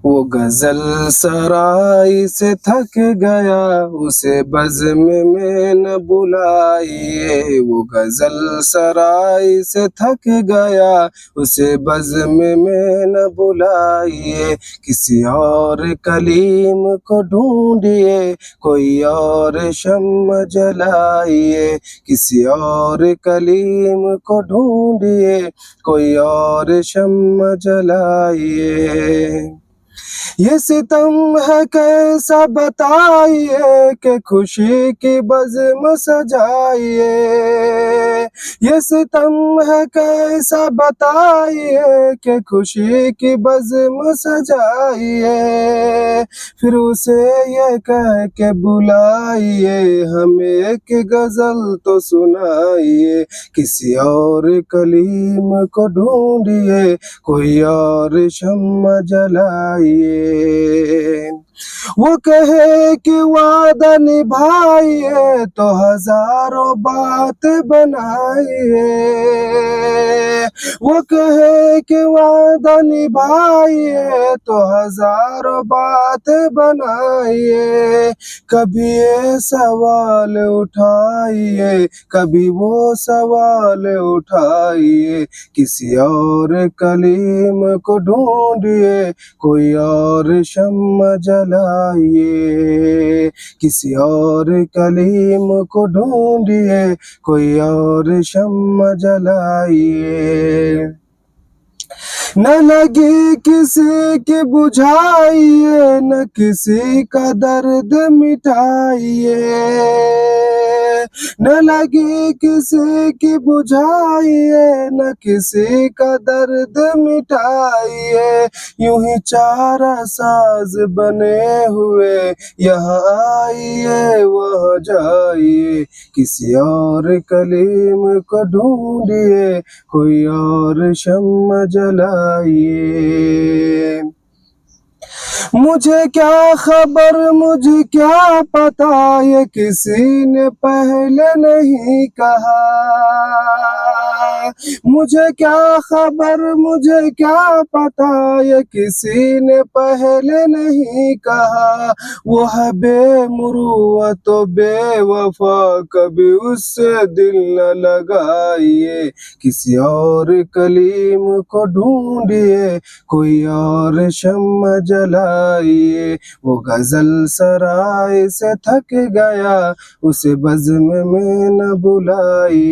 वो गजल सराय से थक गया, उसे बज़्म में न बुलाइए। वो गजल सराय से थक गया, उसे बज़्म में न बुलाइए। किसी और कलीम को ढूंढिए, कोई और शम्म जलाइए। किसी और कलीम को ढूंढिए, कोई और शम्म जलाइए। ये सितम है कैसा बताइए, कि खुशी की बज़्म सजाइए। ये सितम है कैसा बताइए, कि खुशी की बज़्म सजाइए। फिर उसे ये कह के बुलाइए, हमें एक गज़ल तो सुनाइए। किसी और कलीम को ढूंढिए, कोई और शम्म जलाइए। वो कहे कि वादा निभाइए, तो हजारों बात बनाइए। वो कहे कि वादा निभाइए, तो हजारों बात बनाइए। कभी ये सवाल उठाइए, कभी वो सवाल उठाइए। किसी और कलीम को ढूंढिए, कोई और शम्म जलाइए। किसी और कलीम को ढूंढिए, कोई और शम्म जलाइए। न लगी किसी की बुझाइए, न किसी का दर्द मिटाइए। न लगी किसी की बुझाइए, न किसी का दर्द मिटाइए। यूं ही चारा साज बने हुए, यहाँ आइए वहाँ जाइए। किसी और कलीम को ढूंढिए, कोई और शम्म जलाइए। मुझे क्या खबर, मुझे क्या पता, ये किसी ने पहले नहीं कहा। मुझे क्या खबर, मुझे क्या पता, ये किसी ने पहले नहीं कहा। वो है बेमुरुवत तो बेवफा, कभी उससे दिल न लगाइए। किसी और कलीम को ढूंढिए, कोई और शम्म जलाइए। वो गजल सराय से थक गया, उसे बज़्म में न बुलाइए।